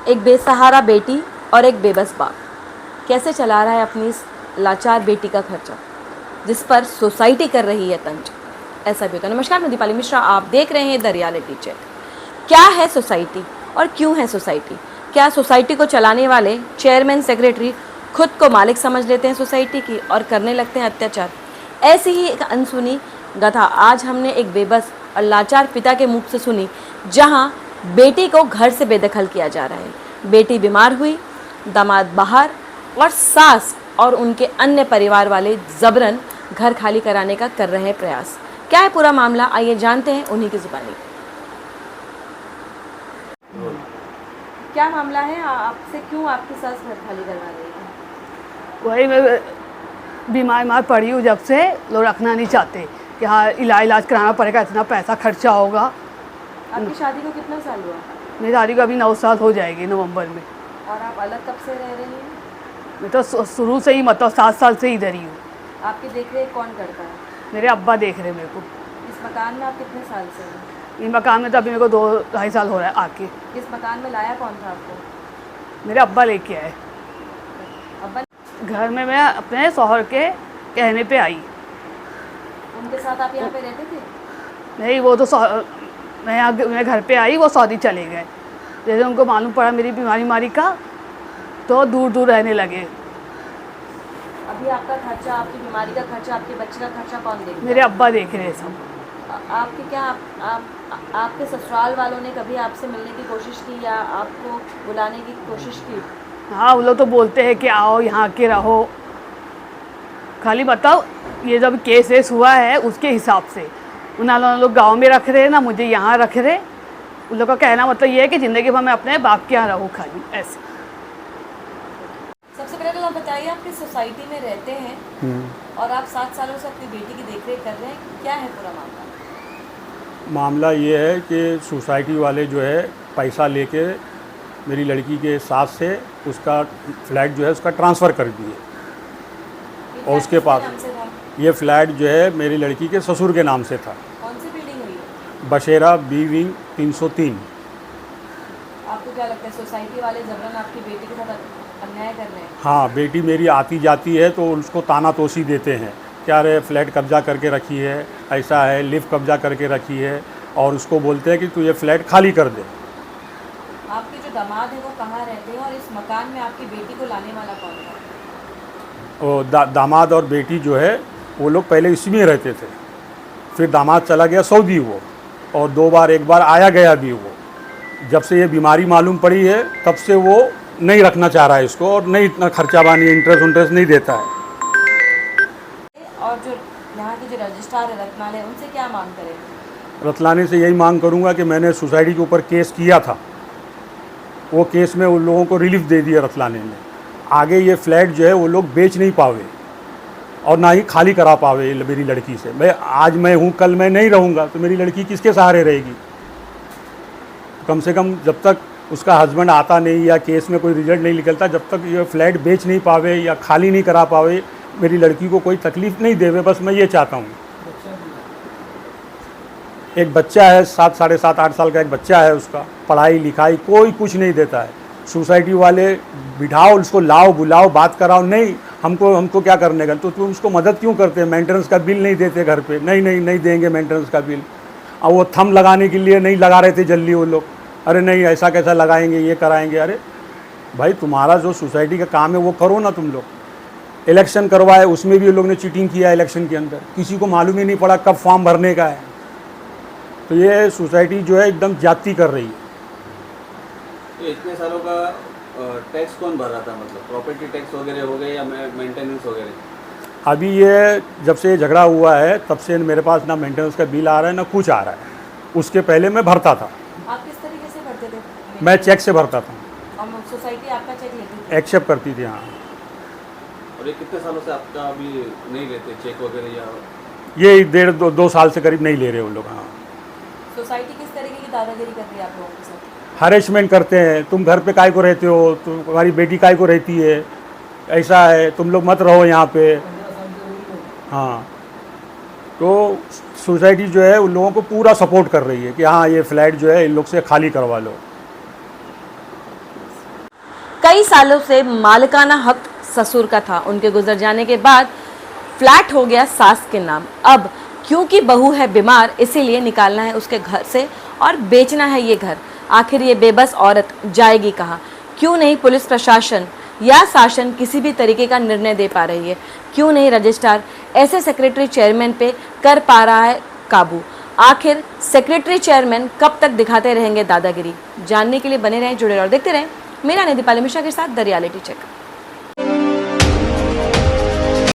एक बेसहारा बेटी और एक बेबस बाप कैसे चला रहा है अपनी इस लाचार बेटी का खर्चा, जिस पर सोसाइटी कर रही है तंज। ऐसा भी होता है। नमस्कार, मैं दीपाली मिश्रा, आप देख रहे हैं द रियलिटी चेक। क्या है सोसाइटी और क्यों है सोसाइटी? क्या सोसाइटी को चलाने वाले चेयरमैन सेक्रेटरी खुद को मालिक समझ लेते हैं सोसाइटी की और करने लगते हैं अत्याचार? ऐसी ही एक अनसुनी गाथा आज हमने एक बेबस और लाचार पिता के मुख से सुनी, जहां बेटी को घर से बेदखल किया जा रहा है। बेटी बीमार हुई, दामाद बाहर और सास और उनके अन्य परिवार वाले जबरन घर खाली कराने का कर रहे हैं प्रयास। क्या है पूरा मामला, आइए जानते हैं उन्हीं की जुबानी। क्या मामला है, आपसे क्यों आपकी सास घर खाली करवा रही है? वही मैं बीमार पड़ी हूँ, जब से लोग रखना नहीं चाहते कि हाँ इलाज कराना पड़ेगा, इतना पैसा खर्चा होगा। आपकी शादी को कितना साल हुआ? मेरी शादी को अभी 9 साल हो जाएगी नवंबर में। और आप अलग कब से रह रही हैं? मैं तो शुरू से ही, मतलब 7 साल से इधर ही हूँ। आपकी देखरेख कौन करता है? मेरे अब्बा देख रहे मेरे को। इस मकान में आप कितने साल से हैं? इस मकान में तो अभी मेरे को 2-2.5 साल हो रहा है आके। इस मकान में लाया कौन था आपको? मेरे अब्बा लेके आए। अब्बा? घर में मैं अपने शौहर के कहने पे आई। उनके साथ आप यहाँ पे रहते थे? नहीं, वो तो मैं घर पे आई, वो सऊदी चले गए। जैसे उनको मालूम पड़ा मेरी बीमारी का, तो दूर दूर रहने लगे। अभी आपका खर्चा, आपकी बीमारी का खर्चा, आपके बच्चे का खर्चा कौन देगा? मेरे अब्बा देख रहे हैं सब। आपके क्या आपके ससुराल वालों ने कभी आपसे मिलने की कोशिश की या आपको बुलाने की कोशिश की? हाँ, वो लोग तो बोलते हैं कि आओ यहाँ के रहो। खाली बताओ, ये जब केस वेस हुआ है उसके हिसाब से उन्होंने लोग गांव में रख रहे हैं ना, मुझे यहाँ रख रहे। उन लोग का कहना मतलब ये है कि ज़िंदगी भर मैं अपने बाप के यहाँ रहूँ खाली, ऐसे। सबसे पहले तो आप बताइए, आप किस सोसाइटी में रहते हैं और आप 7 सालों से अपनी बेटी की देखरेख कर रहे हैं, क्या है पूरा मामला? मामला ये है कि सोसाइटी वाले जो है पैसा लेके मेरी लड़की के साथ से उसका फ्लैट जो है उसका ट्रांसफ़र कर दिए, और उसके पास ये फ्लैट जो है मेरी लड़की के ससुर के नाम से था। कौन सी बिल्डिंग हुई है? बशेरा बी विंग 303। आपको क्या लगता है सोसाइटी वाले जबरन आपकी बेटी के साथ अन्याय कर रहे हैं? हाँ, बेटी मेरी आती जाती है तो उसको ताना तोशी देते हैं, क्या रे फ्लैट कब्जा करके रखी है, ऐसा है, लिफ्ट कब्जा करके रखी है, और उसको बोलते हैं कि तू ये फ्लैट खाली कर दे। आपके जो दामाद है वो कहाँ रहते हैं और इस मकान में आपकी बेटी को लाने वाला कौन था? दामाद और बेटी जो है वो लोग पहले इसी में रहते थे, फिर दामाद चला गया सऊदी वो, और 2 बार, 1 बार आया गया भी वो। जब से ये बीमारी मालूम पड़ी है तब से वो नहीं रखना चाह रहा है इसको, और नहीं इतना खर्चा पानी इंटरेस्ट नहीं देता है। और जो यहाँ के जो रजिस्ट्रार है रत्नालय, उनसे क्या मांग करेंगे? रतलाने से यही मांग करूँगा कि मैंने सोसाइटी के ऊपर केस किया था, वो केस में उन लोगों को रिलीफ दे दिया रतलाने ने। आगे ये फ्लैट जो है वो लोग बेच नहीं पावे और ना ही खाली करा पावे मेरी लड़की से। आज मैं हूँ, कल मैं नहीं रहूँगा, तो मेरी लड़की किसके सहारे रहेगी? कम से कम जब तक उसका हस्बैंड आता नहीं या केस में कोई रिजल्ट नहीं निकलता, जब तक ये फ्लैट बेच नहीं पावे या खाली नहीं करा पावे, मेरी लड़की को कोई तकलीफ़ नहीं देवे। बस मैं ये चाहता हूँ। एक बच्चा है, 7, साढ़े 7, 8 साल का एक बच्चा है, उसका पढ़ाई लिखाई कोई कुछ नहीं देता है। सोसाइटी वाले बिठाओ, उसको लाओ, बुलाओ, बात कराओ, नहीं हमको क्या करने का? तो तुम उसको मदद क्यों करते हैं? मेंटेनेंस का बिल नहीं देते घर पे, नहीं देंगे मेंटेनेंस का बिल। और वो थंब लगाने के लिए नहीं लगा रहे थे जल्दी वो लोग, अरे नहीं ऐसा कैसा लगाएंगे, ये कराएंगे। अरे भाई, तुम्हारा जो सोसाइटी का काम है वो करो ना तुम लोग। इलेक्शन करवाए, उसमें भी ये लोग ने चीटिंग किया। इलेक्शन के अंदर किसी को मालूम ही नहीं पड़ा कब फॉर्म भरने का है। तो ये सोसाइटी जो है एकदम ज्यादती कर रही है। तो इतने सालों का टैक्स कौन भर रहा था? मतलब प्रॉपर्टी टैक्स वगैरह हो गए या मेंटेनेंस वगैरह? अभी ये जब से झगड़ा हुआ है तब से मेरे पास ना मेंटेनेंस का बिल आ रहा है ना कुछ आ रहा है। उसके पहले मैं भरता था। आप किस तरीके से भरते थे? मैं चेक से भरता था। और सोसाइटी आपका चेक लेती थी? एक्सेप्ट करती थी, हाँ। और ये कितने सालों से आपका अभी नहीं लेते चेक वगैरह? या ये 1.5-2 साल से करीब नहीं ले रहे वो लोग। हाँ, सोसाइटी किस तरीके की दादागिरी कर रही है आप लोगों के साथ? हरेसमेंट करते हैं, तुम घर पे काय को रहते हो, तुम्हारी बेटी काय को रहती है, ऐसा है, तुम लोग मत रहो यहाँ पे। हाँ, तो सोसाइटी जो है उन लोगों को पूरा सपोर्ट कर रही है कि हाँ ये फ्लैट जो है इन लोग से खाली करवा लो। कई सालों से मालिकाना हक ससुर का था। उनके गुजर जाने के बाद फ्लैट हो गया सास के नाम। अब क्योंकि बहू है बीमार, इसीलिए निकालना है उसके घर से और बेचना है ये घर। आखिर ये बेबस औरत जाएगी कहाँ? क्यों नहीं पुलिस प्रशासन या शासन किसी भी तरीके का निर्णय दे पा रही है? क्यों नहीं रजिस्ट्रार ऐसे सेक्रेटरी चेयरमैन पे कर पा रहा है काबू? आखिर सेक्रेटरी चेयरमैन कब तक दिखाते रहेंगे दादागिरी? जानने के लिए बने रहें, जुड़े रहें और देखते रहें मेरा नहीं दीपाली मिश्रा के साथ द रियलिटी चेक।